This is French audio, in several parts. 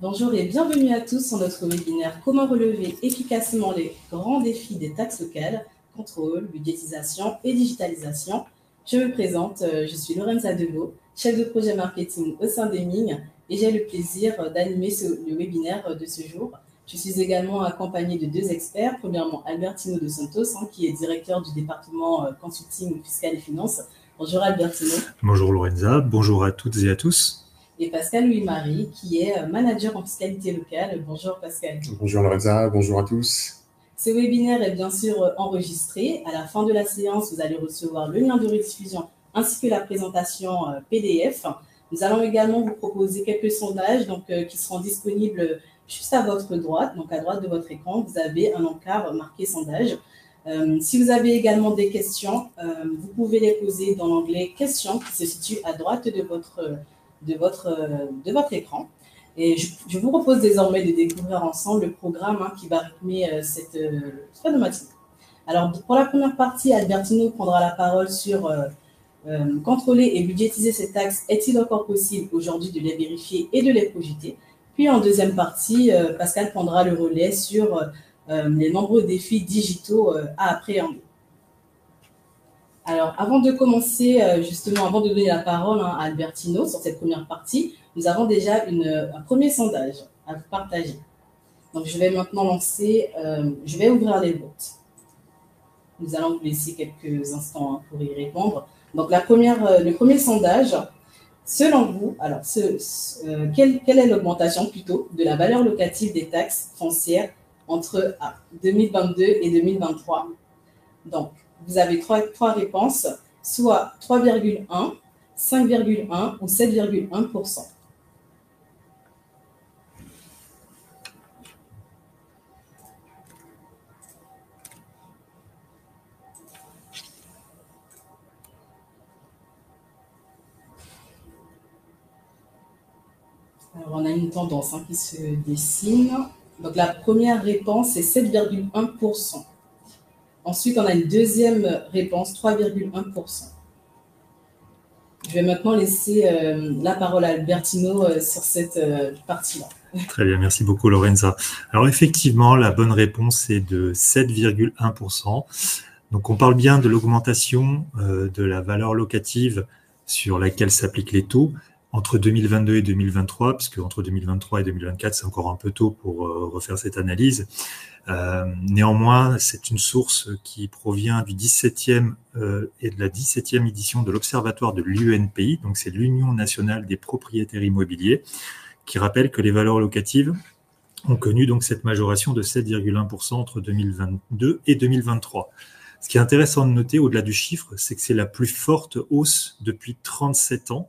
Bonjour et bienvenue à tous sur notre webinaire Comment relever efficacement les grands défis des taxes locales, contrôle, budgétisation et digitalisation. Je me présente, je suis Lorenza Deveau, chef de projet marketing au sein d'Eming et j'ai le plaisir d'animer le webinaire de ce jour. Je suis également accompagnée de deux experts. Premièrement, Albertino dos Santos, qui est directeur du département consulting fiscal et finances. Bonjour Albertino. Bonjour Lorenza, bonjour à toutes et à tous. Et Pascal Louis-Marie, qui est manager en fiscalité locale. Bonjour Pascal. Bonjour Lorenza, bonjour à tous. Ce webinaire est bien sûr enregistré. À la fin de la séance, vous allez recevoir le lien de rediffusion ainsi que la présentation PDF. Nous allons également vous proposer quelques sondages qui seront disponibles juste à votre droite. Donc à droite de votre écran, vous avez un encart marqué sondage. Si vous avez également des questions, vous pouvez les poser dans l'onglet questions qui se situe à droite de votre écran. Et je vous propose désormais de découvrir ensemble le programme qui va rythmer cette fin de matinée. Alors, pour la première partie, Albertino prendra la parole sur contrôler et budgétiser ces taxes. Est-il encore possible aujourd'hui de les vérifier et de les projeter? Puis, en deuxième partie, Pascal prendra le relais sur les nombreux défis digitaux à appréhender. Alors, avant de commencer, justement, avant de donner la parole à Albertino sur cette première partie, nous avons déjà un premier sondage à vous partager. Donc, je vais maintenant lancer, je vais ouvrir les votes. Nous allons vous laisser quelques instants pour y répondre. Donc, le premier sondage, selon vous, alors, quelle est l'augmentation plutôt de la valeur locative des taxes foncières entre 2022 et 2023? Donc, vous avez trois réponses, soit 3,1, 5,1 ou 7,1%. Alors, on a une tendance qui se dessine. Donc, la première réponse est 7,1%. Ensuite, on a une deuxième réponse, 3,1%. Je vais maintenant laisser la parole à Albertino sur cette partie-là. Très bien, merci beaucoup Lorenza. Alors effectivement, la bonne réponse est de 7,1%. Donc on parle bien de l'augmentation de la valeur locative sur laquelle s'appliquent les taux entre 2022 et 2023, puisque entre 2023 et 2024, c'est encore un peu tôt pour refaire cette analyse. Néanmoins, c'est une source qui provient du 17e et de la 17e édition de l'Observatoire de l'UNPI, donc c'est l'Union nationale des propriétaires immobiliers, qui rappelle que les valeurs locatives ont connu donc cette majoration de 7,1% entre 2022 et 2023. Ce qui est intéressant de noter, au-delà du chiffre, c'est que c'est la plus forte hausse depuis 37 ans,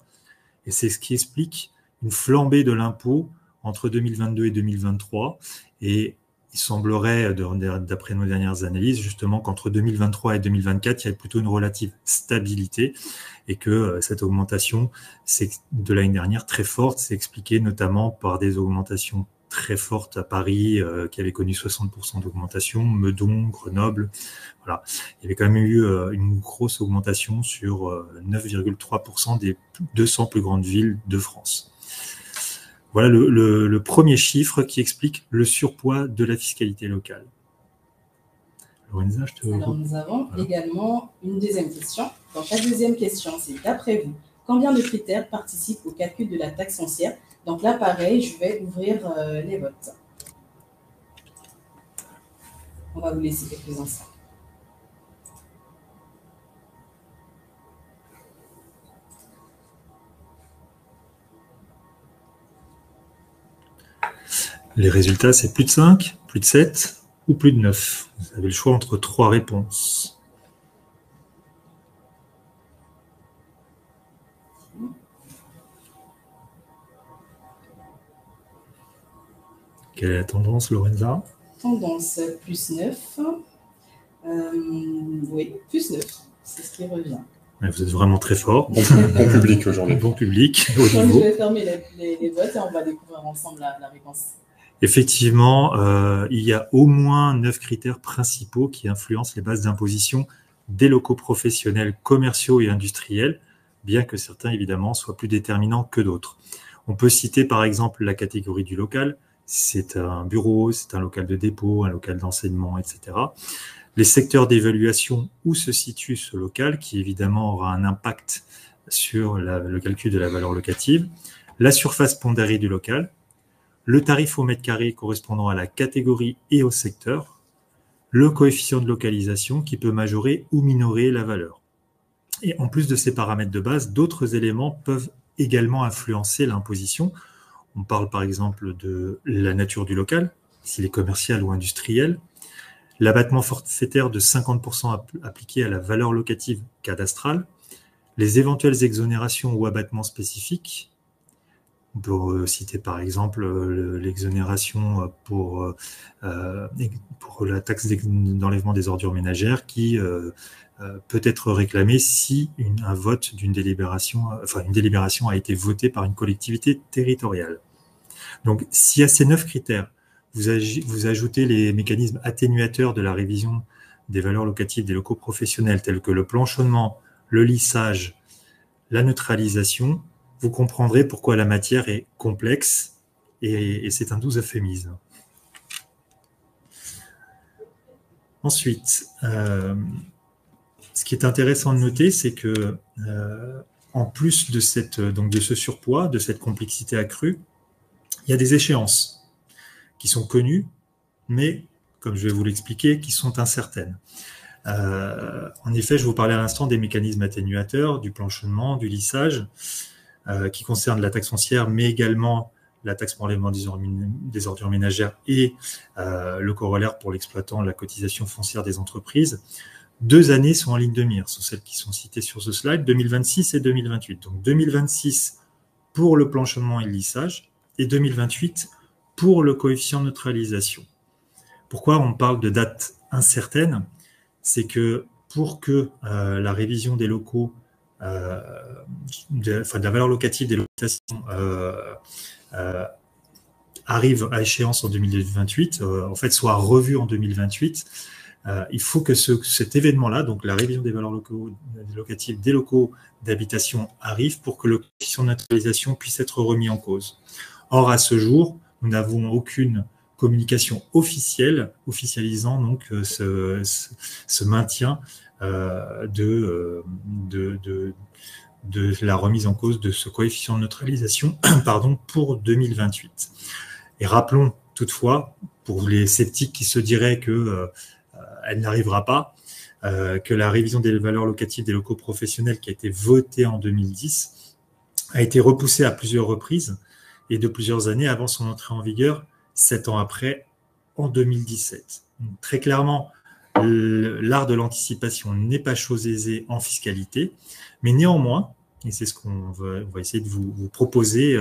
et c'est ce qui explique une flambée de l'impôt entre 2022 et 2023, et il semblerait, d'après nos dernières analyses, justement qu'entre 2023 et 2024, il y a plutôt une relative stabilité et que cette augmentation de l'année dernière très forte s'est expliquée notamment par des augmentations très fortes à Paris, qui avait connu 60% d'augmentation, Meudon, Grenoble. Voilà. Il y avait quand même eu une grosse augmentation sur 9,3% des 200 plus grandes villes de France. Voilà le premier chiffre qui explique le surpoids de la fiscalité locale. Lorenza, Alors, nous avons également une deuxième question. Donc, la deuxième question, c'est d'après vous, combien de critères participent au calcul de la taxe foncière? Donc là, pareil, je vais ouvrir les votes. On va vous laisser quelques instants. Les résultats, c'est plus de 5, plus de 7 ou plus de 9. Vous avez le choix entre 3 réponses. Quelle est la tendance, Lorenza? Tendance plus 9. Oui, plus 9. C'est ce qui revient. Vous êtes vraiment très fort. Bon public aujourd'hui. Bon public. Je vais fermer les votes et on va découvrir ensemble la réponse. Effectivement, il y a au moins 9 critères principaux qui influencent les bases d'imposition des locaux professionnels, commerciaux et industriels, bien que certains, évidemment, soient plus déterminants que d'autres. On peut citer par exemple la catégorie du local. C'est un bureau, c'est un local de dépôt, un local d'enseignement, etc. Les secteurs d'évaluation où se situe ce local, qui évidemment aura un impact sur le calcul de la valeur locative, la surface pondérée du local, le tarif au mètre carré correspondant à la catégorie et au secteur, le coefficient de localisation qui peut majorer ou minorer la valeur. Et en plus de ces paramètres de base, d'autres éléments peuvent également influencer l'imposition. On parle par exemple de la nature du local, s'il est commercial ou industriel, l'abattement forfaitaire de 50% appliqué à la valeur locative cadastrale, les éventuelles exonérations ou abattements spécifiques. On peut citer par exemple l'exonération pour la taxe d'enlèvement des ordures ménagères qui peut être réclamée si un vote d'une délibération, une délibération a été votée par une collectivité territoriale. Donc, si à ces 9 critères, vous ajoutez les mécanismes atténuateurs de la révision des valeurs locatives des locaux professionnels tels que le planchonnement, le lissage, la neutralisation, vous comprendrez pourquoi la matière est complexe et c'est un doux euphémisme. Ensuite, ce qui est intéressant de noter, c'est que en plus de ce surpoids, de cette complexité accrue, il y a des échéances qui sont connues, mais, comme je vais vous l'expliquer, qui sont incertaines. En effet, je vous parlais à l'instant des mécanismes atténuateurs, du planchonnement, du lissage, qui concernent la taxe foncière, mais également la taxe pour l'enlèvement des ordures ménagères et le corollaire pour l'exploitant, la cotisation foncière des entreprises. 2 années sont en ligne de mire, sont celles qui sont citées sur ce slide, 2026 et 2028. Donc 2026 pour le planchonnement et le lissage, et 2028 pour le coefficient de neutralisation. Pourquoi on parle de date incertaine? C'est que pour que la révision des locaux, de la valeur locative des locations arrive à échéance en 2028, en fait soit revue en 2028, il faut que cet événement-là, donc la révision des valeurs locatives des locaux d'habitation arrive pour que le coefficient de neutralisation puisse être remis en cause. Or, à ce jour, nous n'avons aucune communication officialisant donc ce maintien de la remise en cause de ce coefficient de neutralisation pour 2028. Et rappelons toutefois, pour les sceptiques qui se diraient qu'elle n'arrivera pas, que la révision des valeurs locatives des locaux professionnels qui a été votée en 2010 a été repoussée à plusieurs reprises et de plusieurs années avant son entrée en vigueur, 7 ans après, en 2017. Donc, très clairement, l'art de l'anticipation n'est pas chose aisée en fiscalité, mais néanmoins, et c'est ce qu'on va essayer de vous proposer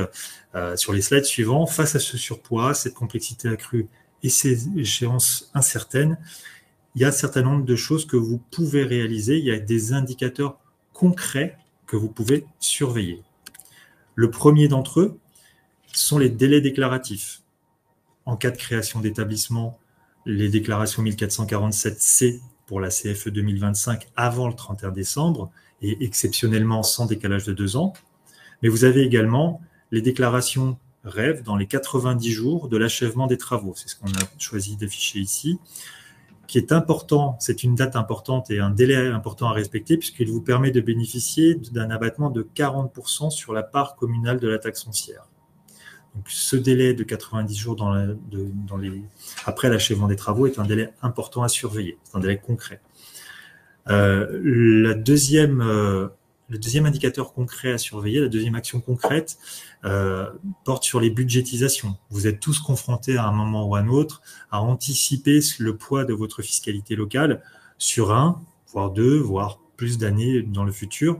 sur les slides suivants, face à ce surpoids, cette complexité accrue et ces échéances incertaines, il y a un certain nombre de choses que vous pouvez réaliser, il y a des indicateurs concrets que vous pouvez surveiller. Le premier d'entre eux sont les délais déclaratifs. En cas de création d'établissement, les déclarations 1447C pour la CFE 2025 avant le 31 décembre et exceptionnellement sans décalage de 2 ans. Mais vous avez également les déclarations REV dans les 90 jours de l'achèvement des travaux. C'est ce qu'on a choisi d'afficher ici, qui est important. C'est une date importante et un délai important à respecter puisqu'il vous permet de bénéficier d'un abattement de 40% sur la part communale de la taxe foncière. Donc, ce délai de 90 jours après l'achèvement des travaux est un délai important à surveiller. C'est un délai concret. Le deuxième indicateur concret à surveiller, la deuxième action concrète, porte sur les budgétisations. Vous êtes tous confrontés à un moment ou à un autre à anticiper le poids de votre fiscalité locale sur 1, voire 2, voire plus d'années dans le futur.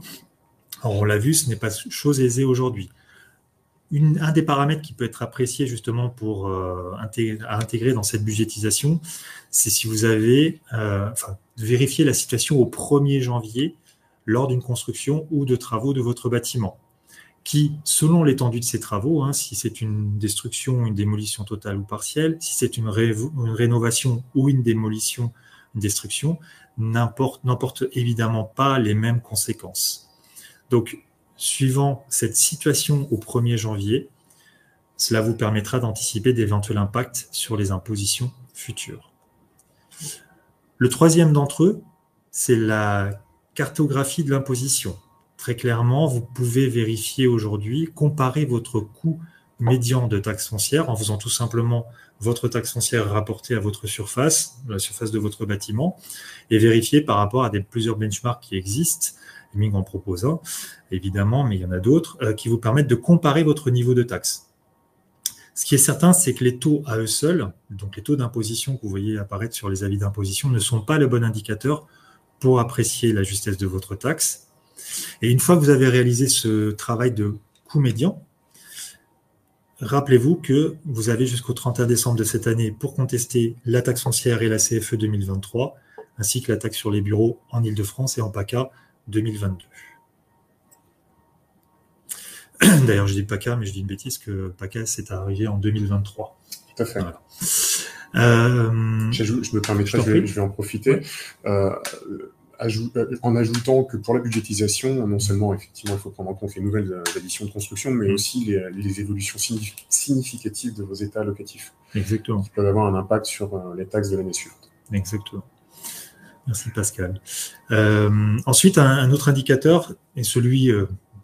Alors, on l'a vu, ce n'est pas chose aisée aujourd'hui. Un des paramètres qui peut être apprécié justement pour intégrer dans cette budgétisation, c'est si vous avez vérifié la situation au 1er janvier lors d'une construction ou de travaux de votre bâtiment, qui, selon l'étendue de ces travaux, si c'est une destruction, une démolition totale ou partielle, si c'est une rénovation ou une démolition, une destruction, n'emporte évidemment pas les mêmes conséquences. Donc, suivant cette situation au 1er janvier, Cela vous permettra d'anticiper d'éventuels impacts sur les impositions futures. Le troisième d'entre eux, c'est la cartographie de l'imposition. Très clairement, vous pouvez vérifier aujourd'hui, comparer votre coût médian de taxe foncière en faisant tout simplement votre taxe foncière rapportée à votre surface, la surface de votre bâtiment, et vérifier par rapport à plusieurs benchmarks qui existent. Ming en propose un, évidemment, mais il y en a d'autres, qui vous permettent de comparer votre niveau de taxe. Ce qui est certain, c'est que les taux à eux seuls, donc les taux d'imposition que vous voyez apparaître sur les avis d'imposition, ne sont pas le bon indicateur pour apprécier la justesse de votre taxe. Et une fois que vous avez réalisé ce travail de coût médian, rappelez-vous que vous avez jusqu'au 31 décembre de cette année pour contester la taxe foncière et la CFE 2023, ainsi que la taxe sur les bureaux en Ile-de-France et en PACA 2022. D'ailleurs, je dis PACA, mais je dis une bêtise que PACA, c'est arrivé en 2023. Tout à fait. Voilà. Je me permettrai, je vais en profiter. En ajoutant que pour la budgétisation, non seulement effectivement il faut prendre en compte les nouvelles additions de construction, mais aussi les évolutions significatives de vos états locatifs. Exactement. Qui peuvent avoir un impact sur les taxes de l'année suivante. Exactement. Merci Pascal. Ensuite, un autre indicateur est celui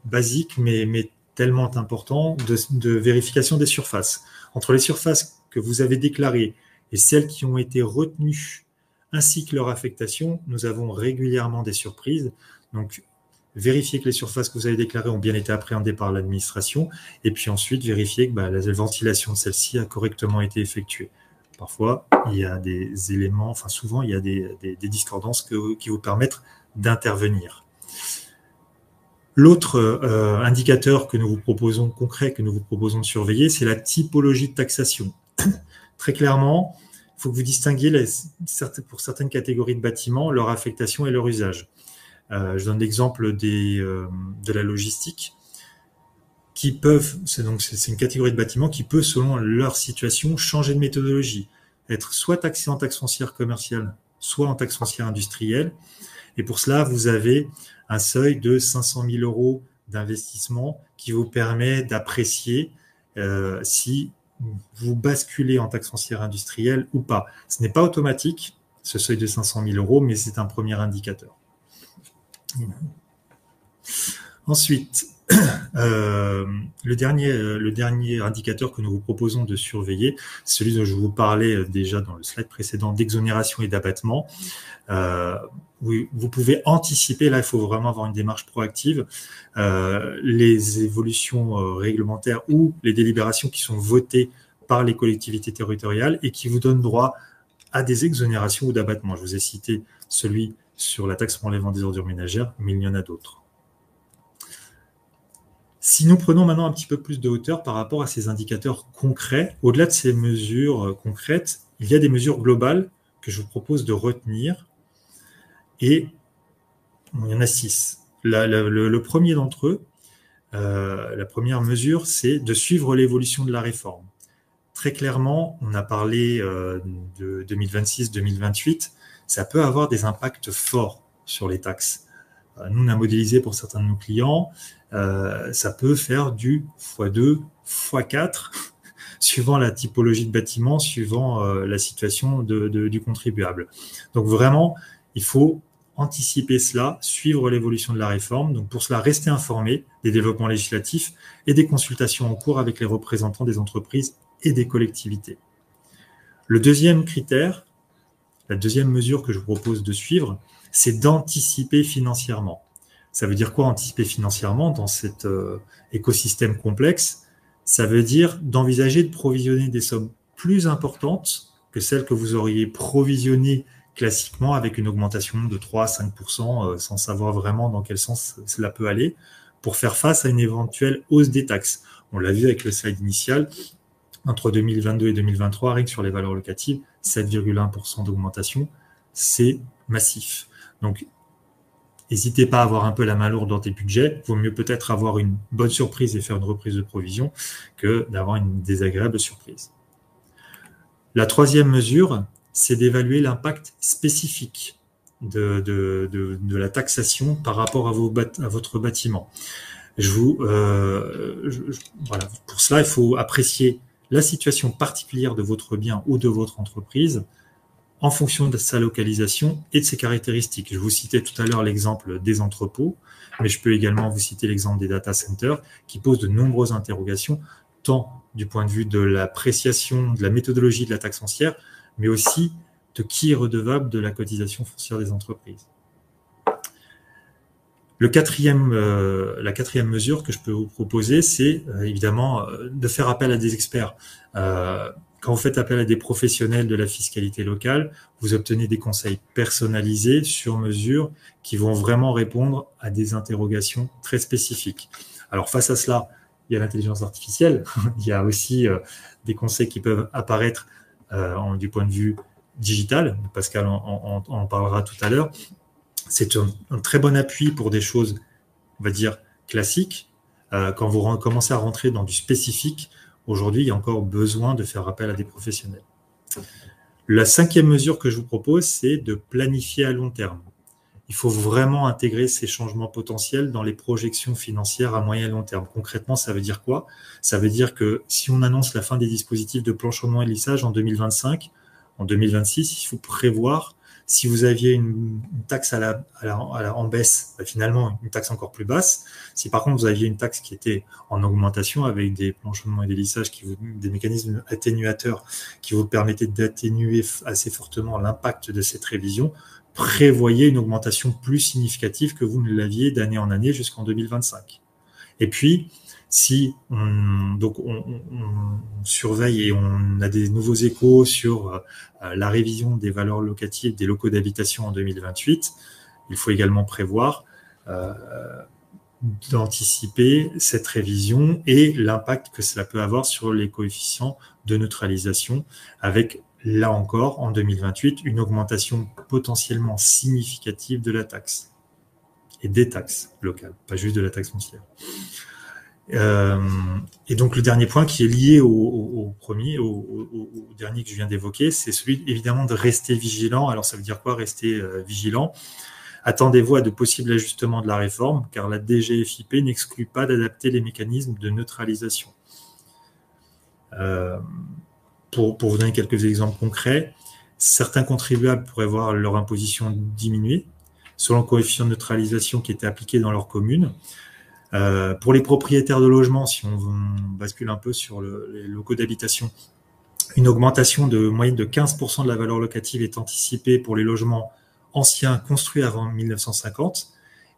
basique, mais tellement important, de vérification des surfaces. Entre les surfaces que vous avez déclarées et celles qui ont été retenues, ainsi que leur affectation, nous avons régulièrement des surprises. Donc, vérifiez que les surfaces que vous avez déclarées ont bien été appréhendées par l'administration, et puis ensuite, vérifiez que la ventilation de celle-ci a correctement été effectuée. Parfois, il y a des éléments, enfin souvent, il y a des discordances qui vous permettent d'intervenir. L'autre indicateur que nous vous proposons, concret, que nous vous proposons de surveiller, c'est la typologie de taxation. Très clairement, il faut que vous distinguiez pour certaines catégories de bâtiments leur affectation et leur usage. Je donne l'exemple de la logistique, qui peuvent, c'est une catégorie de bâtiments qui peut, selon leur situation, changer de méthodologie, être soit taxé en taxe foncière commerciale, soit en taxe foncière industrielle. Et pour cela, vous avez un seuil de 500 000 € d'investissement qui vous permet d'apprécier si vous basculez en taxe foncière industrielle ou pas. Ce n'est pas automatique, ce seuil de 500 000 €, mais c'est un premier indicateur. Ensuite, le dernier indicateur que nous vous proposons de surveiller, c'est celui dont je vous parlais déjà dans le slide précédent, d'exonération et d'abattement. Vous pouvez anticiper, là il faut vraiment avoir une démarche proactive, les évolutions réglementaires ou les délibérations qui sont votées par les collectivités territoriales et qui vous donnent droit à des exonérations ou d'abattements. Je vous ai cité celui sur la taxe pour l'enlèvement des ordures ménagères, mais il y en a d'autres. Si nous prenons maintenant un petit peu plus de hauteur par rapport à ces indicateurs concrets, au-delà de ces mesures concrètes, il y a des mesures globales que je vous propose de retenir. Et il y en a 6. Le premier d'entre eux, la première mesure, c'est de suivre l'évolution de la réforme. Très clairement, on a parlé de 2026-2028, ça peut avoir des impacts forts sur les taxes. Nous, on a modélisé pour certains de nos clients, ça peut faire du x2, x4, suivant la typologie de bâtiment, suivant la situation du contribuable. Donc vraiment, il faut anticiper cela, suivre l'évolution de la réforme. Donc pour cela, rester informé des développements législatifs et des consultations en cours avec les représentants des entreprises et des collectivités. Le deuxième critère, la deuxième mesure que je vous propose de suivre, c'est d'anticiper financièrement. Ça veut dire quoi anticiper financièrement dans cet écosystème complexe? Ça veut dire d'envisager de provisionner des sommes plus importantes que celles que vous auriez provisionnées classiquement avec une augmentation de 3 à 5% sans savoir vraiment dans quel sens cela peut aller pour faire face à une éventuelle hausse des taxes. On l'a vu avec le slide initial, entre 2022 et 2023, rien que sur les valeurs locatives, 7,1% d'augmentation, c'est massif. Donc, n'hésitez pas à avoir un peu la main lourde dans tes budgets. Il vaut mieux peut-être avoir une bonne surprise et faire une reprise de provision que d'avoir une désagréable surprise. La troisième mesure, c'est d'évaluer l'impact spécifique de la taxation par rapport à votre bâtiment. Voilà. Pour cela, il faut apprécier la situation particulière de votre bien ou de votre entreprise en fonction de sa localisation et de ses caractéristiques. Je vous citais tout à l'heure l'exemple des entrepôts, mais je peux également vous citer l'exemple des data centers qui posent de nombreuses interrogations, tant du point de vue de l'appréciation, de la méthodologie de la taxe foncière, mais aussi de qui est redevable de la cotisation foncière des entreprises. La quatrième mesure que je peux vous proposer, c'est évidemment de faire appel à des experts. Quand vous faites appel à des professionnels de la fiscalité locale, vous obtenez des conseils personnalisés sur mesure qui vont vraiment répondre à des interrogations très spécifiques. Alors face à cela, il y a l'intelligence artificielle, il y a aussi des conseils qui peuvent apparaître du point de vue digital. Pascal en parlera tout à l'heure. C'est un très bon appui pour des choses, on va dire, classiques. Quand vous commencez à rentrer dans du spécifique, aujourd'hui, il y a encore besoin de faire appel à des professionnels. La cinquième mesure que je vous propose, c'est de planifier à long terme. Il faut vraiment intégrer ces changements potentiels dans les projections financières à moyen et long terme. Concrètement, ça veut dire quoi? Ça veut dire que si on annonce la fin des dispositifs de planchonnement et lissage en 2025, en 2026, il faut prévoir si vous aviez une taxe en baisse, finalement une taxe encore plus basse. Si par contre vous aviez une taxe qui était en augmentation avec des planchonnements et des lissages, des mécanismes atténuateurs qui vous permettaient d'atténuer assez fortement l'impact de cette révision, prévoyez une augmentation plus significative que vous ne l'aviez d'année en année jusqu'en 2025. Et puis, si on surveille et on a des nouveaux échos sur la révision des valeurs locatives des locaux d'habitation en 2028, il faut également prévoir d'anticiper cette révision et l'impact que cela peut avoir sur les coefficients de neutralisation avec, là encore, en 2028, une augmentation potentiellement significative de la taxe et des taxes locales, pas juste de la taxe foncière. Et donc le dernier point qui est lié au dernier que je viens d'évoquer, c'est celui évidemment de rester vigilant. Alors ça veut dire quoi, rester vigilant? Attendez-vous à de possibles ajustements de la réforme, car la DGFiP n'exclut pas d'adapter les mécanismes de neutralisation. Pour vous donner quelques exemples concrets, certains contribuables pourraient voir leur imposition diminuer selon le coefficient de neutralisation qui était appliqué dans leur commune. Pour les propriétaires de logements, si on bascule un peu sur les locaux d'habitation, une augmentation de moyenne de 15% de la valeur locative est anticipée pour les logements anciens construits avant 1950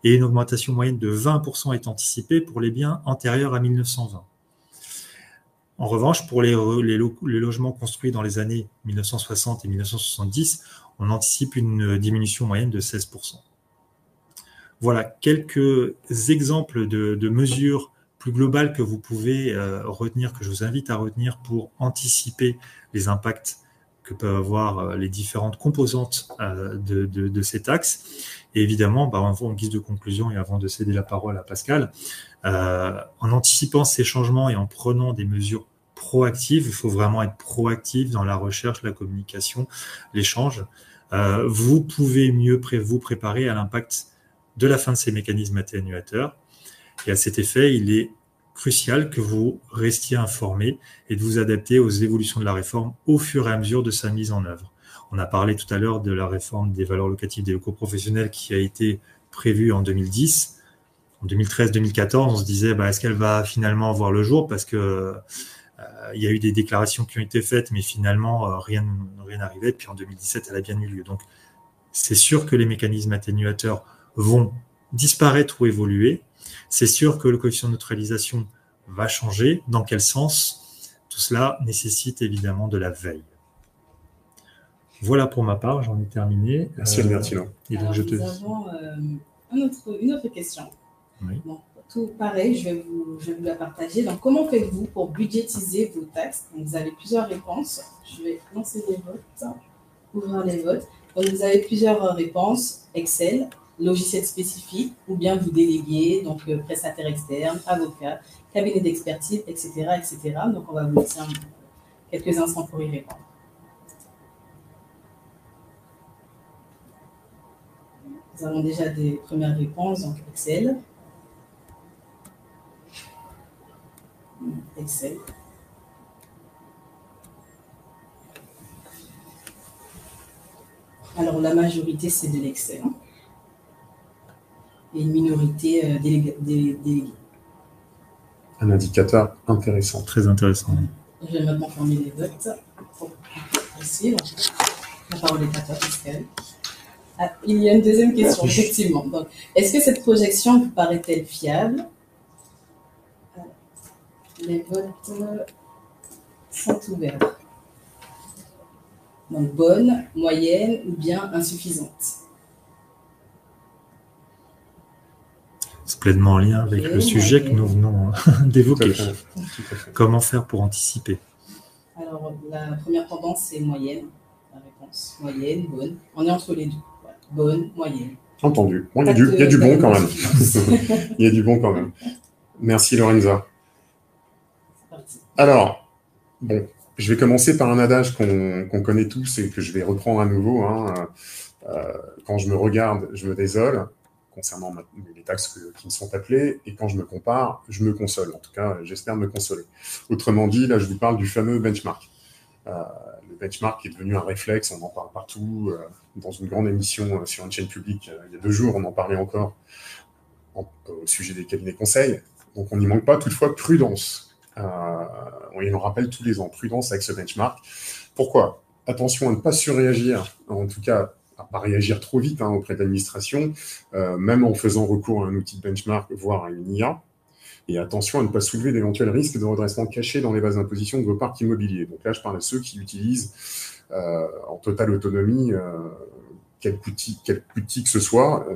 et une augmentation moyenne de 20% est anticipée pour les biens antérieurs à 1920. En revanche, pour les logements construits dans les années 1960 et 1970, on anticipe une diminution moyenne de 16%. Voilà quelques exemples de mesures plus globales que vous pouvez retenir, que je vous invite à retenir pour anticiper les impacts que peuvent avoir les différentes composantes de ces taxes. Et évidemment, en guise de conclusion et avant de céder la parole à Pascal, en anticipant ces changements et en prenant des mesures proactives, il faut vraiment être proactif dans la recherche, la communication, l'échange. Vous pouvez mieux vous préparer à l'impact de la fin de ces mécanismes atténuateurs. Et à cet effet, il est crucial que vous restiez informés et de vous adapter aux évolutions de la réforme au fur et à mesure de sa mise en œuvre. On a parlé tout à l'heure de la réforme des valeurs locatives des locaux professionnels qui a été prévue en 2010. En 2013-2014, on se disait, est-ce qu'elle va finalement voir le jour? Parce que il y a eu des déclarations qui ont été faites, mais finalement, rien n'arrivait. Puis en 2017, elle a bien eu lieu. Donc, c'est sûr que les mécanismes atténuateurs vont disparaître ou évoluer. C'est sûr que le coefficient de neutralisation va changer. Dans quel sens? Tout cela nécessite évidemment de la veille. Voilà pour ma part, j'en ai terminé. Merci Albertino. Et donc nous avons une autre question. Oui. Bon, tout pareil, je vais vous la partager. Donc, comment faites-vous pour budgétiser vos taxes? Donc, vous avez plusieurs réponses. Je vais lancer les votes, ouvrir les votes. Donc, vous avez plusieurs réponses. Excel, logiciel spécifique, ou bien vous déléguez, donc prestataire externe, avocat, cabinet d'expertise, etc., etc. Donc, on va vous laisser quelques instants pour y répondre. Nous avons déjà des premières réponses, donc Excel. Excel. Alors, la majorité, c'est de l'Excel. Hein. Et une minorité déléguée. Un indicateur intéressant. Très intéressant. Je vais maintenant former les votes. Merci. La parole est à toi, Pascal. Ah, il y a une deuxième question, effectivement. Donc, est-ce que cette projection vous paraît-elle fiable? Les votes sont ouverts. Donc, bonne, moyenne ou bien insuffisante? C'est pleinement en lien avec le sujet que nous venons d'évoquer. Tout à fait. Comment faire pour anticiper? Alors, la première tendance, c'est moyenne. La réponse, moyenne, bonne. On est entre les deux. Voilà. Bonne, moyenne. Entendu. Bon, il y a du bon quand même. Il y a du bon quand même. Merci Lorenza. C'est parti. Alors, bon, je vais commencer par un adage qu'on connaît tous et que je vais reprendre à nouveau. Hein. Quand je me regarde, je me désole concernant les taxes qui me sont appelées, et quand je me compare, je me console. En tout cas, j'espère me consoler. Autrement dit, là, je vous parle du fameux benchmark. Le benchmark est devenu un réflexe, on en parle partout. Dans une grande émission sur une chaîne publique, il y a 2 jours, on en parlait encore au sujet des cabinets conseils. Donc, on n'y manque pas, toutefois, prudence. On y en rappelle tous les ans, prudence avec ce benchmark. Pourquoi? Attention à ne pas surréagir, en tout cas, à ne pas réagir trop vite auprès de l'administration, même en faisant recours à un outil de benchmark, voire à une IA. Et attention à ne pas soulever d'éventuels risques de redressement cachés dans les bases d'imposition de vos parcs immobiliers. Donc là, je parle à ceux qui utilisent en totale autonomie quelque outil que ce soit,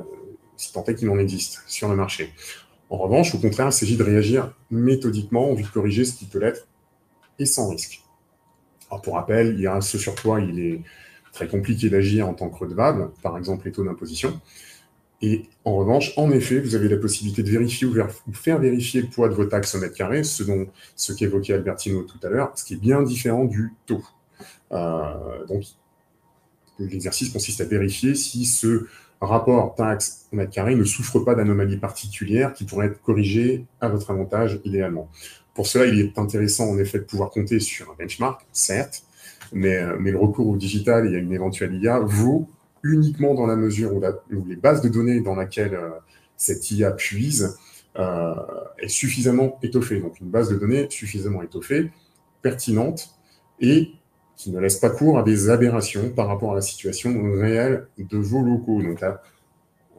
si tant est qu'il en existe sur le marché. En revanche, au contraire, il s'agit de réagir méthodiquement en vue de corriger ce qui peut l'être et sans risque. Alors pour rappel, il y a ce sur quoi il est très compliqué d'agir en tant que redevable, par exemple les taux d'imposition. Et en revanche, en effet, vous avez la possibilité de vérifier ou faire vérifier le poids de vos taxes au mètre carré, ce qu'évoquait Albertino tout à l'heure, ce qui est bien différent du taux. Donc, l'exercice consiste à vérifier si ce rapport taxe au mètre carré ne souffre pas d'anomalies particulières qui pourraient être corrigées à votre avantage idéalement. Pour cela, il est intéressant en effet de pouvoir compter sur un benchmark, certes, mais le recours au digital et à une éventuelle IA vaut uniquement dans la mesure où les bases de données dans lesquelles cette IA puise est suffisamment étoffée. Donc une base de données suffisamment étoffée, pertinente et qui ne laisse pas cours à des aberrations par rapport à la situation réelle de vos locaux. Donc là,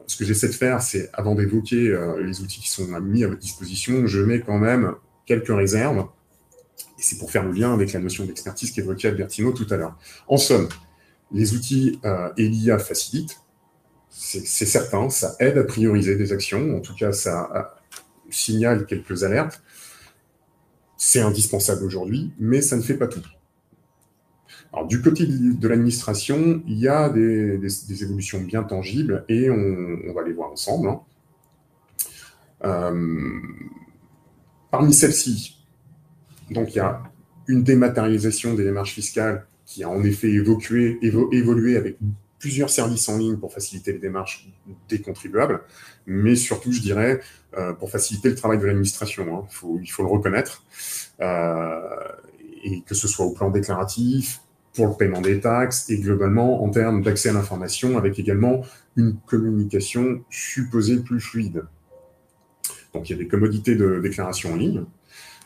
ce que j'essaie de faire, c'est avant d'évoquer les outils qui sont mis à votre disposition, je mets quand même quelques réserves. Et c'est pour faire le lien avec la notion d'expertise qu'évoquait Albertino tout à l'heure. En somme, les outils et l'IA facilitent, c'est certain, ça aide à prioriser des actions, en tout cas ça signale quelques alertes. C'est indispensable aujourd'hui, mais ça ne fait pas tout. Alors du côté de l'administration, il y a des évolutions bien tangibles et on va les voir ensemble. Parmi celles-ci, donc il y a une dématérialisation des démarches fiscales qui a en effet évolué avec plusieurs services en ligne pour faciliter les démarches des contribuables, mais surtout, je dirais, pour faciliter le travail de l'administration. Il faut le reconnaître, et que ce soit au plan déclaratif, pour le paiement des taxes, et globalement en termes d'accès à l'information, avec également une communication supposée plus fluide. Donc il y a des commodités de déclaration en ligne,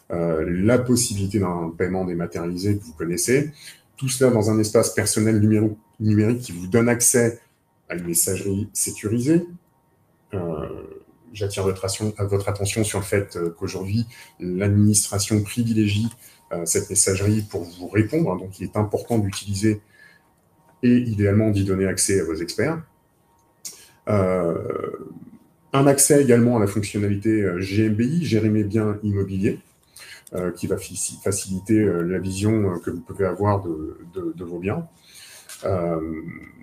la possibilité d'un paiement dématérialisé que vous connaissez, tout cela dans un espace personnel numérique qui vous donne accès à une messagerie sécurisée. J'attire votre attention sur le fait qu'aujourd'hui, l'administration privilégie cette messagerie pour vous répondre. Donc, il est important d'utiliser et idéalement d'y donner accès à vos experts. Un accès également à la fonctionnalité GMBI, Gérer mes biens immobiliers, qui va faciliter la vision que vous pouvez avoir de vos biens.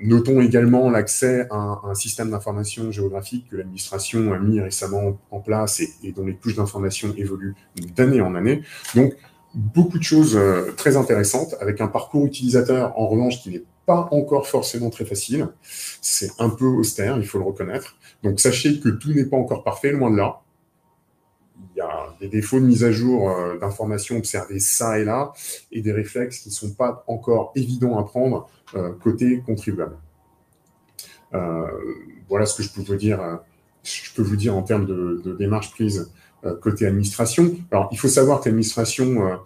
Notons également l'accès à un système d'information géographique que l'administration a mis récemment en place et dont les couches d'information évoluent d'année en année. Donc, beaucoup de choses très intéressantes, avec un parcours utilisateur, en revanche, qui n'est pas encore forcément très facile. C'est un peu austère, il faut le reconnaître. Donc, sachez que tout n'est pas encore parfait, loin de là. il y a des défauts de mise à jour d'informations observés ça et là, et des réflexes qui ne sont pas encore évidents à prendre côté contribuable. Voilà ce que je peux vous dire en termes de démarche prise côté administration. Alors, il faut savoir que l'administration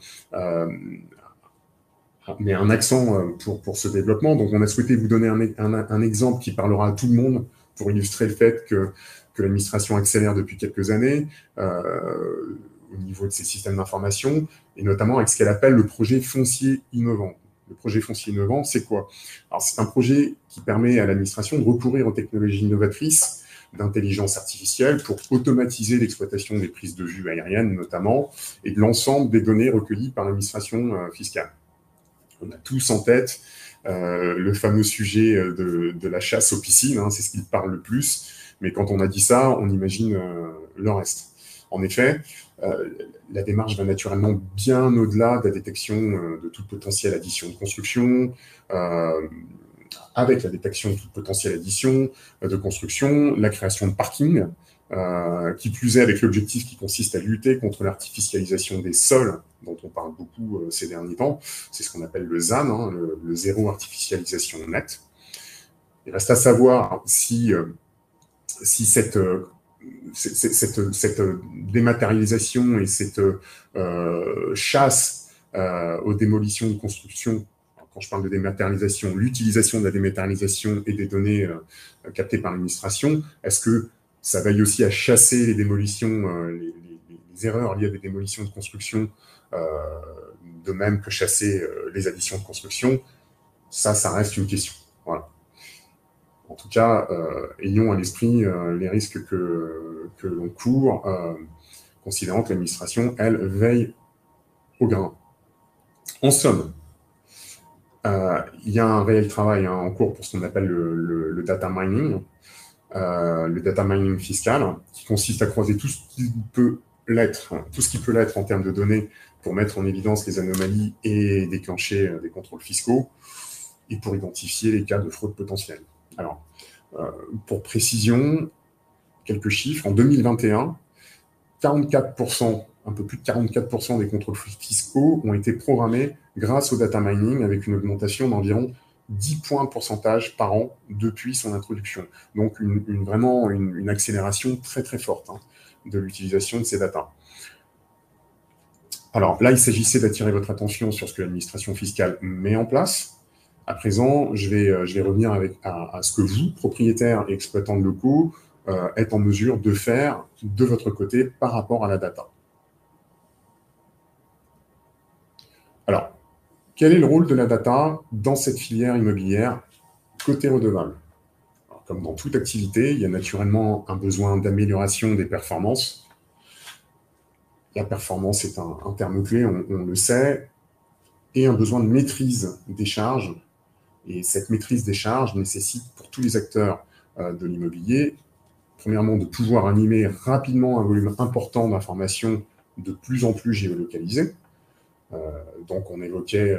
met un accent pour ce développement. Donc, on a souhaité vous donner un exemple qui parlera à tout le monde pour illustrer le fait que l'administration accélère depuis quelques années au niveau de ses systèmes d'information, et notamment avec ce qu'elle appelle le projet foncier innovant. Le projet foncier innovant, c'est quoi? Alors, c'est un projet qui permet à l'administration de recourir aux technologies innovatrices d'intelligence artificielle pour automatiser l'exploitation des prises de vue aériennes, notamment, et de l'ensemble des données recueillies par l'administration fiscale. On a tous en tête le fameux sujet de la chasse aux piscines, hein, c'est ce qui parle le plus. Mais quand on a dit ça, on imagine le reste. En effet, la démarche va naturellement bien au-delà de la détection de toute potentielle addition de construction, avec la détection de toute potentielle addition de construction, la création de parkings, qui plus est avec l'objectif qui consiste à lutter contre l'artificialisation des sols, dont on parle beaucoup ces derniers temps. C'est ce qu'on appelle le ZAN, hein, le zéro artificialisation net. Il reste à savoir si cette dématérialisation et cette chasse aux démolitions de construction, quand je parle de dématérialisation, l'utilisation de la dématérialisation et des données captées par l'administration, est-ce que ça veille aussi à chasser les démolitions, les erreurs liées à des démolitions de construction, de même que chasser les additions de construction? Ça reste une question. Voilà. En tout cas, ayons à l'esprit les risques que l'on court, considérant que l'administration, elle, veille au grain. En somme, il y a un réel travail en cours pour ce qu'on appelle le data mining fiscal, qui consiste à croiser tout ce qui peut l'être en termes de données pour mettre en évidence les anomalies et déclencher des contrôles fiscaux, et pour identifier les cas de fraude potentielle. Alors, pour précision, quelques chiffres. En 2021, 44%, un peu plus de 44% des contrôles fiscaux ont été programmés grâce au data mining, avec une augmentation d'environ 10 points de pourcentage par an depuis son introduction. Donc, vraiment une accélération très, très forte de l'utilisation de ces data. Alors là, il s'agissait d'attirer votre attention sur ce que l'administration fiscale met en place. À présent, je vais revenir à ce que vous, propriétaires et exploitants de locaux, êtes en mesure de faire de votre côté par rapport à la data. Alors, quel est le rôle de la data dans cette filière immobilière côté redevable? Alors, comme dans toute activité, il y a naturellement un besoin d'amélioration des performances. La performance est un terme clé, on le sait, et un besoin de maîtrise des charges. Et cette maîtrise des charges nécessite pour tous les acteurs de l'immobilier, premièrement, de pouvoir animer rapidement un volume important d'informations de plus en plus géolocalisées. Donc, on évoquait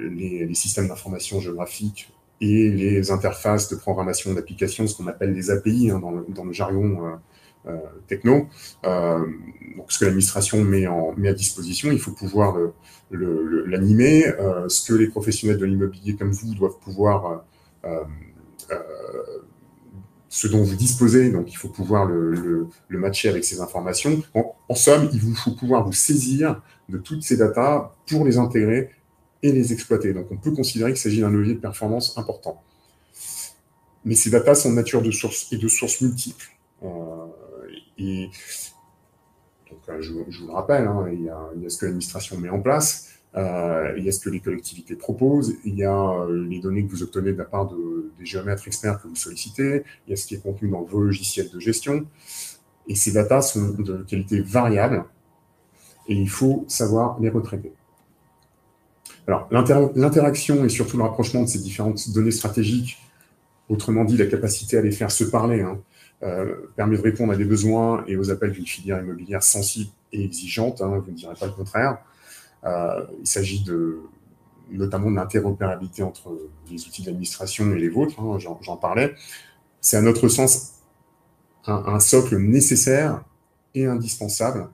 les systèmes d'information géographique et les interfaces de programmation d'applications, ce qu'on appelle les API dans le jargon techno. Donc, ce que l'administration met à disposition, il faut pouvoir l'animer. Ce que les professionnels de l'immobilier comme vous doivent pouvoir, ce dont vous disposez, donc il faut pouvoir le matcher avec ces informations. En somme, il vous faut pouvoir vous saisir de toutes ces datas pour les intégrer et les exploiter. Donc, on peut considérer qu'il s'agit d'un levier de performance important. Mais ces datas sont de nature de sources multiples. Et donc, je vous le rappelle, il y a ce que l'administration met en place, il y a ce que les collectivités proposent, il y a les données que vous obtenez de la part des géomètres experts que vous sollicitez, il y a ce qui est contenu dans vos logiciels de gestion. Et ces datas sont de qualité variable et il faut savoir les retraiter. Alors, l'interaction et surtout le rapprochement de ces différentes données stratégiques, autrement dit la capacité à les faire se parler, permet de répondre à des besoins et aux appels d'une filière immobilière sensible et exigeante, vous ne direz pas le contraire. Il s'agit notamment de l'interopérabilité entre les outils de l'administration et les vôtres, j'en parlais. C'est à notre sens un socle nécessaire et indispensable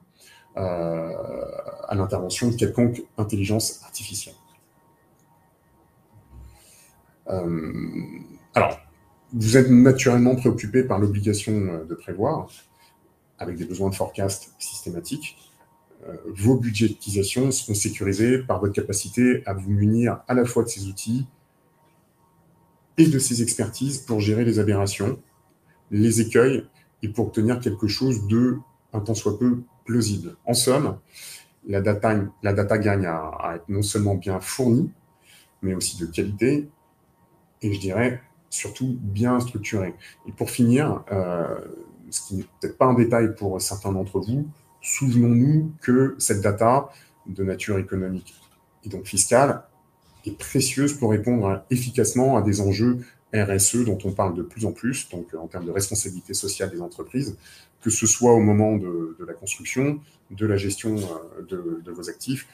à l'intervention de quelconque intelligence artificielle. Alors, vous êtes naturellement préoccupé par l'obligation de prévoir, avec des besoins de forecast systématiques. Vos budgétisations seront sécurisées par votre capacité à vous munir à la fois de ces outils et de ces expertises pour gérer les aberrations, les écueils, et pour obtenir quelque chose de, un tant soit peu, plausible. En somme, la data gagne à être non seulement bien fournie, mais aussi de qualité, et je dirais surtout bien structurée. Et pour finir, ce qui n'est peut-être pas un détail pour certains d'entre vous, souvenons-nous que cette data de nature économique et donc fiscale est précieuse pour répondre efficacement à des enjeux RSE dont on parle de plus en plus, donc en termes de responsabilité sociale des entreprises, que ce soit au moment de la construction, de la gestion de vos actifs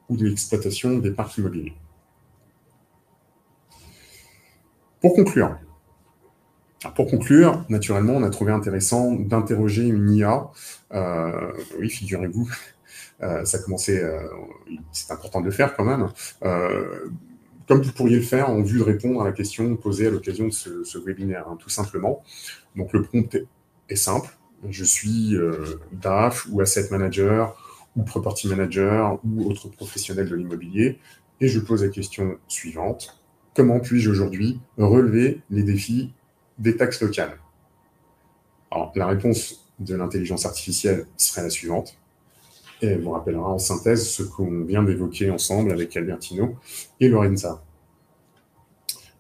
ou de l'exploitation des parcs immobiliers. Pour conclure, naturellement, on a trouvé intéressant d'interroger une IA. Oui, figurez-vous, ça commençait, c'est important de le faire quand même. Comme vous pourriez le faire en vue de répondre à la question posée à l'occasion de ce webinaire, hein, tout simplement. Donc le prompt est simple. Je suis DAF ou Asset Manager ou Property Manager ou autre professionnel de l'immobilier et je pose la question suivante. Comment puis-je aujourd'hui relever les défis des taxes locales? Alors, la réponse de l'intelligence artificielle serait la suivante. Et elle vous rappellera en synthèse ce qu'on vient d'évoquer ensemble avec Albertino et Lorenza.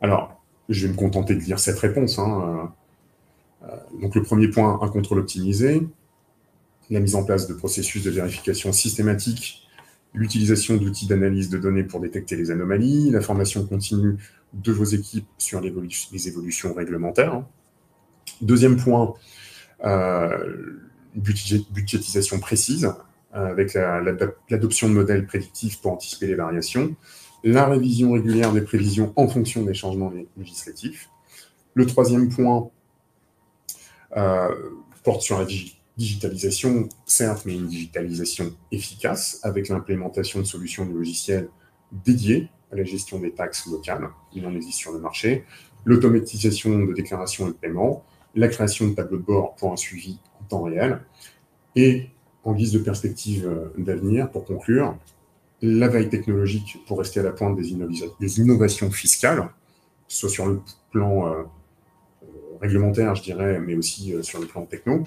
Alors, je vais me contenter de lire cette réponse. Donc, le premier point, un contrôle optimisé, la mise en place de processus de vérification systématique, l'utilisation d'outils d'analyse de données pour détecter les anomalies, la formation continue de vos équipes sur les évolutions réglementaires. Deuxième point, budgétisation précise, avec l'adoption de modèles prédictifs pour anticiper les variations, la révision régulière des prévisions en fonction des changements législatifs. Le troisième point porte sur la digitalisation, certes, mais une digitalisation efficace, avec l'implémentation de solutions de logiciels dédiées à la gestion des taxes locales. Il en existe sur le marché. L'automatisation de déclarations et de paiement, la création de tableaux de bord pour un suivi en temps réel, et en guise de perspective d'avenir, pour conclure, la veille technologique pour rester à la pointe des innovations fiscales, soit sur le plan réglementaire, je dirais, mais aussi sur le plan techno,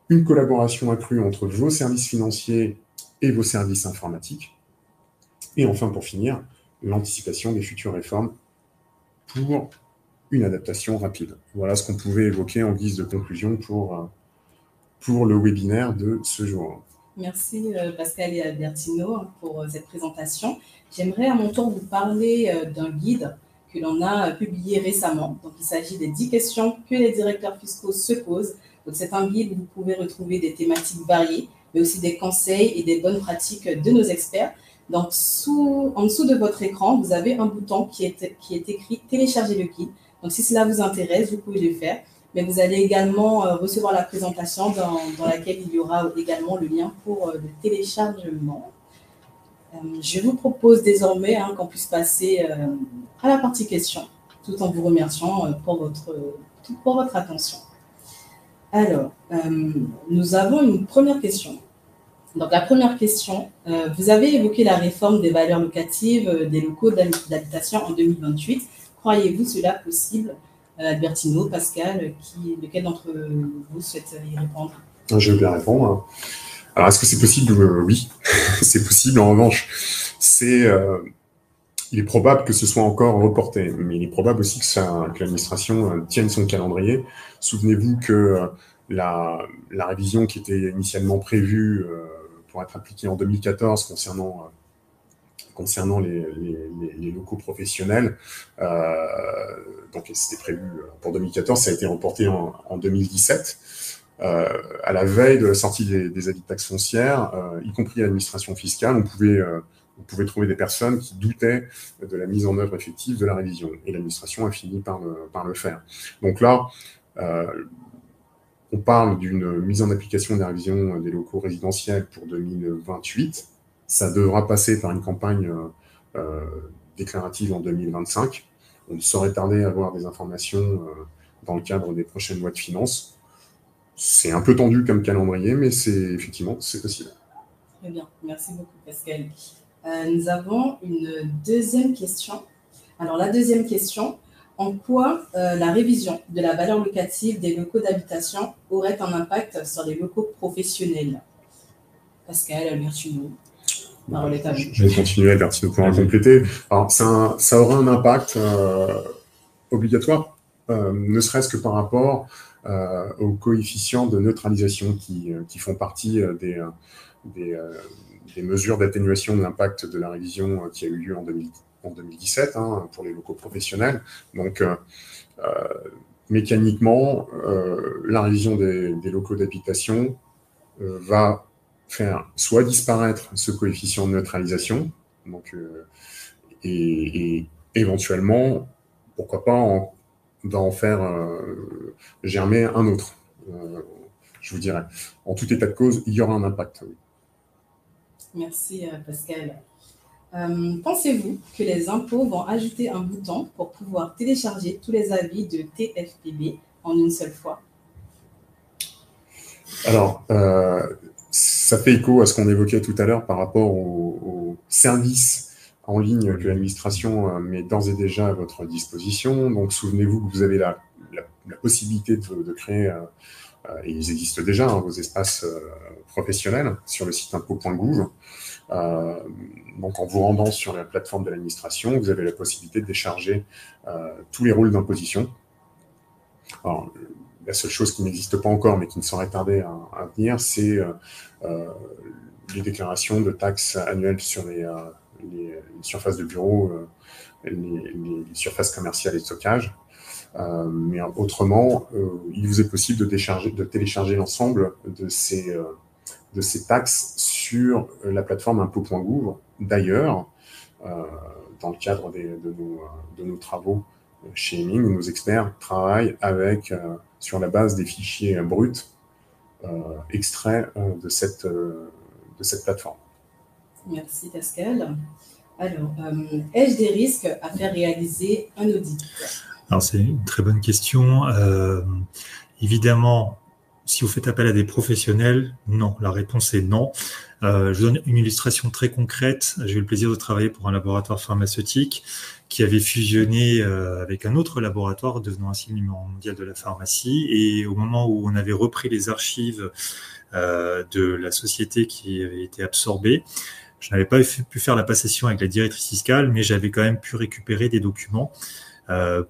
une collaboration accrue entre vos services financiers et vos services informatiques, et enfin, pour finir, l'anticipation des futures réformes pour une adaptation rapide. Voilà ce qu'on pouvait évoquer en guise de conclusion pour le webinaire de ce jour. Merci Pascal et Albertino pour cette présentation. J'aimerais à mon tour vous parler d'un guide que l'on a publié récemment. Donc, il s'agit des 10 questions que les directeurs fiscaux se posent. Donc, c'est un guide où vous pouvez retrouver des thématiques variées, mais aussi des conseils et des bonnes pratiques de nos experts. Donc, en dessous de votre écran, vous avez un bouton qui est écrit « Télécharger le guide ». Donc, si cela vous intéresse, vous pouvez le faire. Mais vous allez également recevoir la présentation dans laquelle il y aura également le lien pour le téléchargement. Je vous propose désormais qu'on puisse passer à la partie questions, tout en vous remerciant pour votre attention. Alors, nous avons une première question. Donc, la première question, vous avez évoqué la réforme des valeurs locatives des locaux d'habitation en 2028. Croyez-vous cela possible? Albertino, Pascal, lequel d'entre vous souhaite y répondre? Je vais bien répondre. Alors, est-ce que c'est possible? Oui, c'est possible. En revanche, il est probable que ce soit encore reporté, mais il est probable aussi que l'administration tienne son calendrier. Souvenez-vous que la révision qui était initialement prévue pour être appliquée en 2014 concernant les locaux professionnels, donc c'était prévu pour 2014, ça a été reporté en 2017. À la veille de la sortie des avis de taxes foncières, y compris à l'administration fiscale, on pouvait trouver des personnes qui doutaient de la mise en œuvre effective de la révision. Et l'administration a fini par le faire. Donc là, on parle d'une mise en application de la révision des locaux résidentiels pour 2028. Ça devra passer par une campagne déclarative en 2025. On ne saurait tarder à avoir des informations dans le cadre des prochaines lois de finances. C'est un peu tendu comme calendrier, mais effectivement, c'est possible. Très bien, merci beaucoup Pascal. Nous avons une deuxième question. Alors la deuxième question, en quoi la révision de la valeur locative des locaux d'habitation aurait un impact sur les locaux professionnels? Pascal, Albertino, parole est à vous. Je vais continuer, Albertino pourra compléter. Alors, ça aura un impact obligatoire, ne serait-ce que par rapport aux coefficients de neutralisation qui font partie des mesures d'atténuation de l'impact de la révision qui a eu lieu en 2017 pour les locaux professionnels. Donc, mécaniquement, la révision des locaux d'habitation va faire soit disparaître ce coefficient de neutralisation, donc, et éventuellement, pourquoi pas d'en faire germer un autre. Je vous dirais. En tout état de cause, il y aura un impact. Oui. Merci Pascal. Pensez-vous que les impôts vont ajouter un bouton pour pouvoir télécharger tous les avis de TFPB en une seule fois? Alors, ça fait écho à ce qu'on évoquait tout à l'heure par rapport aux services en ligne que l'administration met d'ores et déjà à votre disposition. Donc, souvenez-vous que vous avez la possibilité de créer, et ils existent déjà, vos espaces professionnels sur le site impôts.gouv. Donc, en vous rendant sur la plateforme de l'administration, vous avez la possibilité de décharger tous les rôles d'imposition. Alors, la seule chose qui n'existe pas encore, mais qui ne saurait tarder à venir, c'est les déclarations de taxes annuelles sur les surfaces de bureaux, les surfaces commerciales et de stockage. Mais autrement, il vous est possible de télécharger l'ensemble de ces taxes sur la plateforme impôts.gouv. D'ailleurs, dans le cadre de nos travaux chez Heming, nos experts travaillent sur la base des fichiers bruts extraits de cette plateforme. Merci Pascal. Alors, ai-je des risques à faire réaliser un audit? Alors, c'est une très bonne question. Évidemment, si vous faites appel à des professionnels, non. La réponse est non. Je vous donne une illustration très concrète. J'ai eu le plaisir de travailler pour un laboratoire pharmaceutique qui avait fusionné avec un autre laboratoire, devenant ainsi le numéro mondial de la pharmacie. Et au moment où on avait repris les archives de la société qui avait été absorbée, je n'avais pas pu faire la passation avec la directrice fiscale, mais j'avais quand même pu récupérer des documents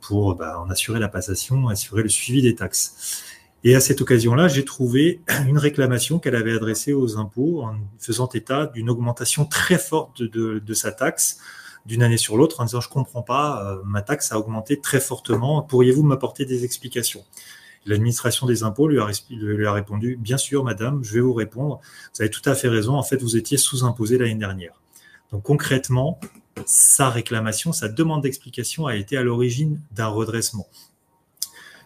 pour en assurer la passation, assurer le suivi des taxes. Et à cette occasion-là, j'ai trouvé une réclamation qu'elle avait adressée aux impôts en faisant état d'une augmentation très forte de sa taxe d'une année sur l'autre, en disant « je comprends pas, ma taxe a augmenté très fortement, pourriez-vous m'apporter des explications ?» L'administration des impôts lui a répondu « bien sûr, madame, je vais vous répondre, vous avez tout à fait raison, en fait, vous étiez sous-imposé l'année dernière. » Donc concrètement, sa réclamation, sa demande d'explication a été à l'origine d'un redressement.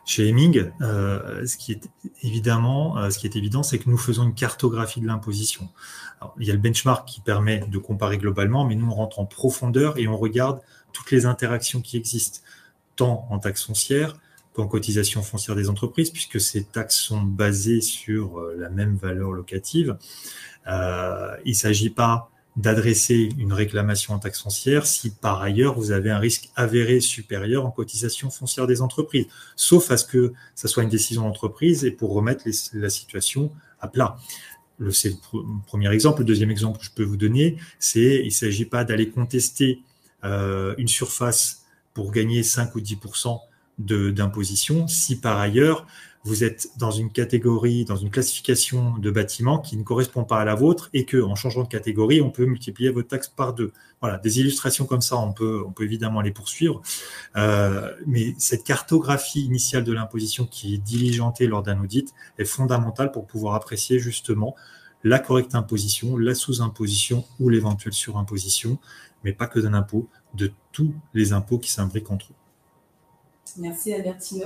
Chez Heming, ce qui est évident, c'est que nous faisons une cartographie de l'imposition. Alors, il y a le benchmark qui permet de comparer globalement, mais nous, on rentre en profondeur et on regarde toutes les interactions qui existent, tant en taxes foncières qu'en cotisation foncière des entreprises, puisque ces taxes sont basées sur la même valeur locative. Il ne s'agit pas d'adresser une réclamation en taxe foncière si par ailleurs vous avez un risque avéré supérieur en cotisation foncière des entreprises, sauf à ce que ça soit une décision d'entreprise et pour remettre la situation à plat. C'est le premier exemple. Le deuxième exemple que je peux vous donner, c'est il ne s'agit pas d'aller contester une surface pour gagner 5 ou 10% d'imposition si par ailleurs vous êtes dans une catégorie, dans une classification de bâtiments qui ne correspond pas à la vôtre et que, en changeant de catégorie, on peut multiplier votre taxe par 2. Voilà, des illustrations comme ça, on peut évidemment les poursuivre. Mais cette cartographie initiale de l'imposition qui est diligentée lors d'un audit est fondamentale pour pouvoir apprécier justement la correcte imposition, la sous-imposition ou l'éventuelle surimposition, mais pas que d'un impôt, de tous les impôts qui s'imbriquent entre eux. Merci Albertino.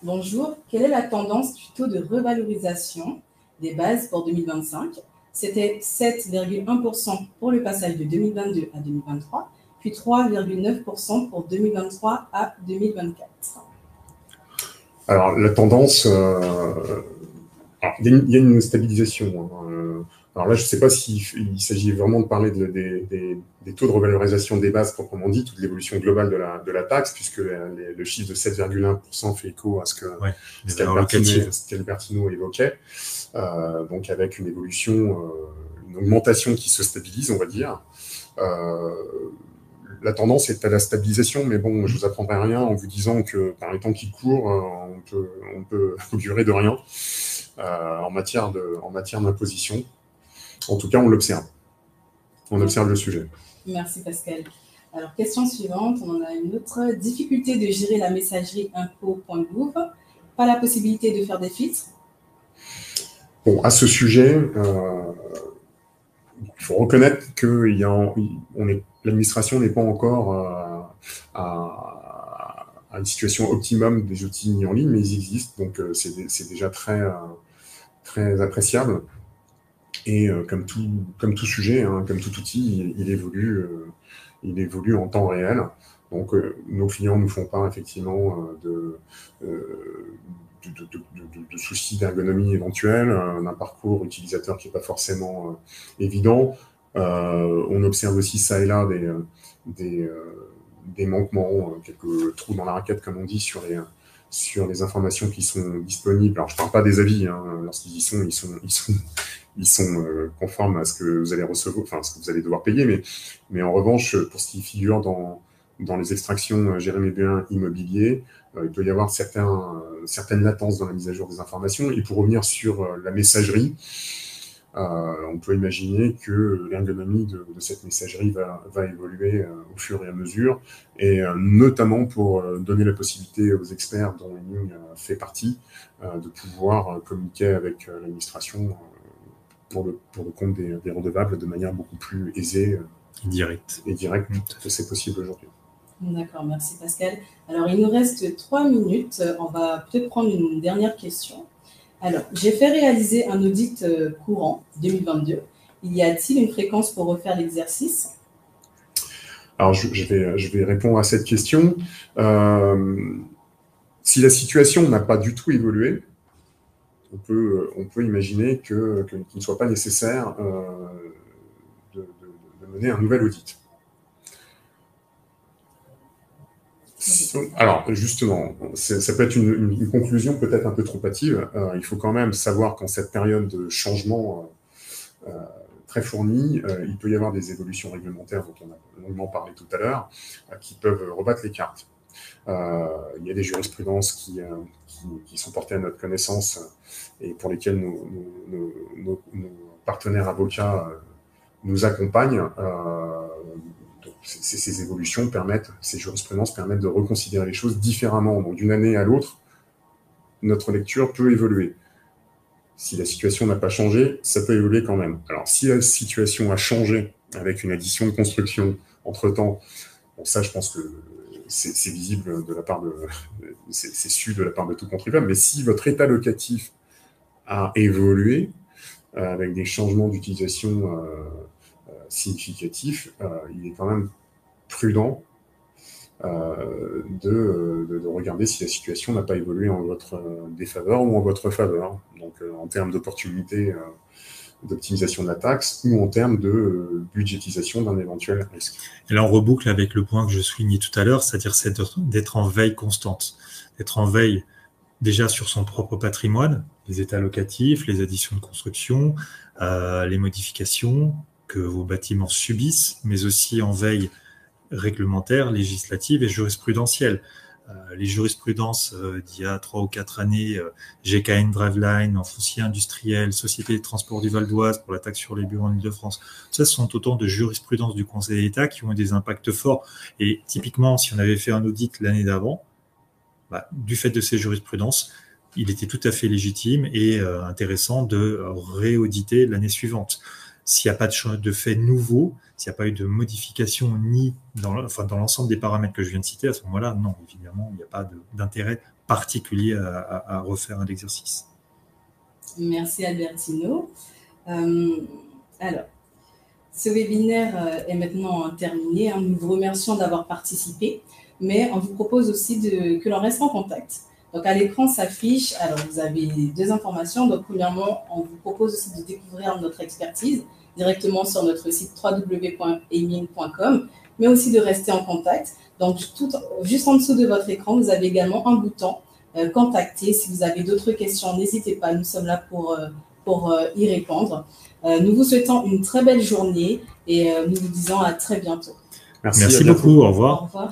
Bonjour, quelle est la tendance du taux de revalorisation des bases pour 2025? C'était 7,1% pour le passage de 2022 à 2023, puis 3,9% pour 2023 à 2024. Alors, la tendance, il y a une stabilisation. Alors là, je ne sais pas s'il s'agit vraiment de parler des taux de revalorisation des bases proprement dit, ou de l'évolution globale de la taxe, puisque le chiffre de 7,1% fait écho à ce qu'Albertino évoquait. Donc avec une évolution, une augmentation qui se stabilise, on va dire. La tendance est à la stabilisation, mais bon, je vous apprendrai rien en vous disant que par les temps qui courent, on peut augurer de rien en matière d'imposition. En tout cas, on l'observe. On observe le sujet. Merci Pascal. Alors, question suivante, on en a une autre. Difficulté de gérer la messagerie info.gouv. Pas la possibilité de faire des filtres? Bon, à ce sujet, il faut reconnaître que l'administration n'est pas encore à une situation optimum des outils mis en ligne, mais ils existent, donc c'est déjà très appréciable. Et comme tout sujet, hein, comme tout outil, il évolue en temps réel. Donc nos clients nous font part effectivement de soucis d'ergonomie éventuels, d'un parcours utilisateur qui n'est pas forcément évident. On observe aussi ça et là des manquements, quelques trous dans la raquette, comme on dit, sur les informations qui sont disponibles. Alors, je ne parle pas des avis, hein, lorsqu'ils y sont, ils sont conformes à ce que vous allez recevoir, enfin, ce que vous allez devoir payer, mais en revanche, pour ce qui figure dans les extractions gérer mes biens immobiliers, il peut y avoir certaines latences dans la mise à jour des informations. Et pour revenir sur la messagerie, on peut imaginer que l'ergonomie de cette messagerie va évoluer au fur et à mesure, et notamment pour donner la possibilité aux experts dont Ening fait partie de pouvoir communiquer avec l'administration pour le compte des redevables de manière beaucoup plus aisée et directe que c'est possible aujourd'hui. D'accord, merci Pascal. Alors, il nous reste 3 minutes. On va peut-être prendre une dernière question. Alors, j'ai fait réaliser un audit courant 2022. Y a-t-il une fréquence pour refaire l'exercice? Alors, je vais répondre à cette question. Si la situation n'a pas du tout évolué, on peut imaginer qu'il ne soit pas nécessaire de mener un nouvel audit. Alors, justement, ça peut être une conclusion peut-être un peu trop hâtive. Il faut quand même savoir qu'en cette période de changement très fournie, il peut y avoir des évolutions réglementaires dont on a longuement parlé tout à l'heure, qui peuvent rebattre les cartes. Il y a des jurisprudences qui sont portées à notre connaissance et pour lesquelles nos partenaires avocats nous accompagnent. Ces évolutions ces jurisprudences permettent de reconsidérer les choses différemment. Donc, d'une année à l'autre, notre lecture peut évoluer. Si la situation n'a pas changé, ça peut évoluer quand même. Alors, si la situation a changé avec une addition de construction entre-temps, bon, ça, je pense que c'est visible de la part c'est su de la part de tout contribuable. Mais si votre état locatif a évolué avec des changements d'utilisation significatif, il est quand même prudent de regarder si la situation n'a pas évolué en votre défaveur ou en votre faveur. Donc, en termes d'opportunité d'optimisation de la taxe ou en termes de budgétisation d'un éventuel risque. Et là, on reboucle avec le point que je soulignais tout à l'heure, c'est-à-dire d'être en veille constante, d'être en veille déjà sur son propre patrimoine, les états locatifs, les additions de construction, les modifications que vos bâtiments subissent, mais aussi en veille réglementaire, législative et jurisprudentielle. Les jurisprudences d'il y a 3 ou 4 années, GKN Driveline, en foncier industriel, Société de transport du Val d'Oise pour la taxe sur les bureaux en Ile-de-France, ça, ce sont autant de jurisprudences du Conseil d'État qui ont eu des impacts forts. Et typiquement, si on avait fait un audit l'année d'avant, du fait de ces jurisprudences, il était tout à fait légitime et intéressant de réauditer l'année suivante. S'il n'y a pas de fait nouveau, s'il n'y a pas eu de modification ni dans l'ensemble des paramètres que je viens de citer, à ce moment-là, non, évidemment, il n'y a pas d'intérêt particulier à refaire un exercice. Merci Albertino. Alors, ce webinaire est maintenant terminé. Nous vous remercions d'avoir participé, mais on vous propose aussi que l'on reste en contact. Donc, à l'écran s'affiche, alors vous avez 2 informations. Donc, premièrement, on vous propose aussi de découvrir notre expertise directement sur notre site www.aiming.com, mais aussi de rester en contact. Donc, juste en dessous de votre écran, vous avez également un bouton contacter. Si vous avez d'autres questions, n'hésitez pas, nous sommes là pour y répondre. Nous vous souhaitons une très belle journée et nous vous disons à très bientôt. Merci beaucoup, au revoir. Au revoir.